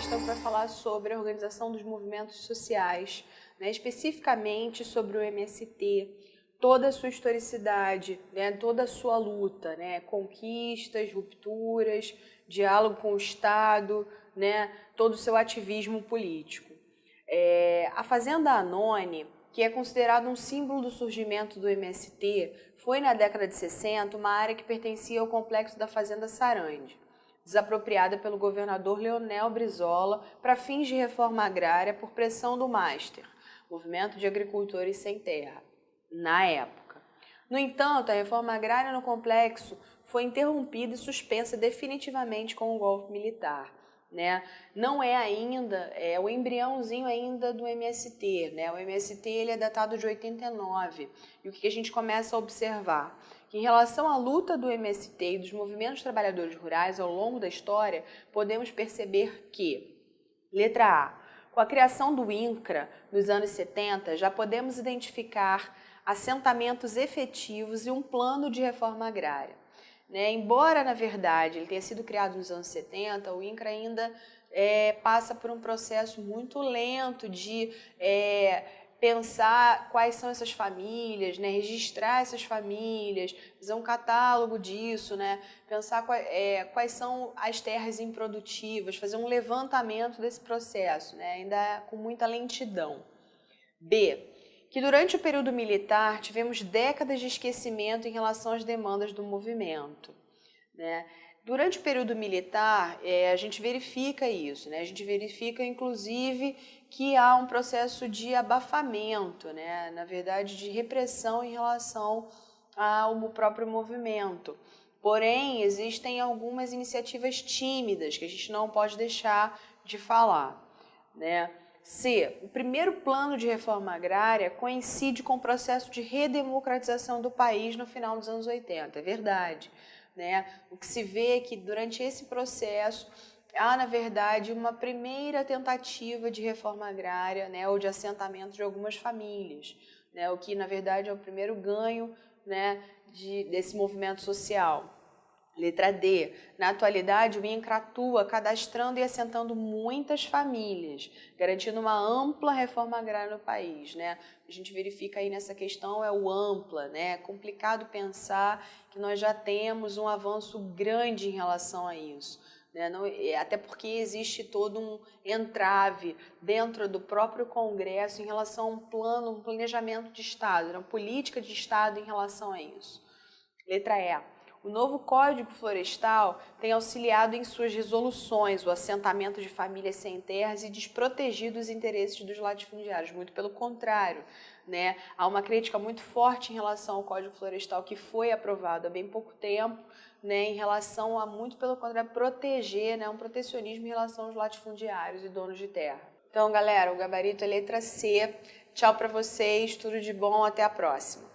questão que vai falar sobre a organização dos movimentos sociais, né, especificamente sobre o MST, toda a sua historicidade, né, toda a sua luta, né, conquistas, rupturas, diálogo com o Estado, né, todo o seu ativismo político. A Fazenda Anone, que é considerado um símbolo do surgimento do MST, foi na década de 60 uma área que pertencia ao complexo da Fazenda Sarandi, desapropriada pelo governador Leonel Brizola para fins de reforma agrária por pressão do MASTER, Movimento de Agricultores Sem Terra, na época. No entanto, a reforma agrária no complexo foi interrompida e suspensa definitivamente com o golpe militar. Né? Não é ainda, é o embriãozinho ainda do MST, né? O MST ele é datado de 89, e o que a gente começa a observar? Que em relação à luta do MST e dos movimentos trabalhadores rurais ao longo da história, podemos perceber que, letra A, com a criação do INCRA nos anos 70, já podemos identificar assentamentos efetivos e um plano de reforma agrária. Né? Embora, na verdade, ele tenha sido criado nos anos 70, o INCRA ainda passa por um processo muito lento de pensar quais são essas famílias, né? Registrar essas famílias, fazer um catálogo disso, né? Pensar quais são as terras improdutivas, fazer um levantamento desse processo, né? Ainda com muita lentidão. B, que durante o período militar tivemos décadas de esquecimento em relação às demandas do movimento. Né? Durante o período militar, a gente verifica isso, né? A gente verifica, inclusive, que há um processo de abafamento, né? Na verdade, de repressão em relação ao próprio movimento. Porém, existem algumas iniciativas tímidas que a gente não pode deixar de falar, né? C, o primeiro plano de reforma agrária coincide com o processo de redemocratização do país no final dos anos 80, é verdade. Né? O que se vê é que durante esse processo há, na verdade, uma primeira tentativa de reforma agrária, né, ou de assentamento de algumas famílias, né, o que, na verdade, é o primeiro ganho, né, desse movimento social. Letra D. Na atualidade, o INCRA atua cadastrando e assentando muitas famílias, garantindo uma ampla reforma agrária no país. Né? A gente verifica aí nessa questão o ampla, né? É complicado pensar que nós já temos um avanço grande em relação a isso. Né? Não, até porque existe todo um entrave dentro do próprio Congresso em relação a um plano, um planejamento de Estado, uma política de Estado em relação a isso. Letra E. O novo Código Florestal tem auxiliado em suas resoluções o assentamento de famílias sem terras e desprotegido os interesses dos latifundiários. Muito pelo contrário, né? Há uma crítica muito forte em relação ao Código Florestal que foi aprovado há bem pouco tempo, né? Em relação a, muito pelo contrário, proteger, né? Um protecionismo em relação aos latifundiários e donos de terra. Então, galera, o gabarito é letra C. Tchau para vocês, tudo de bom, até a próxima.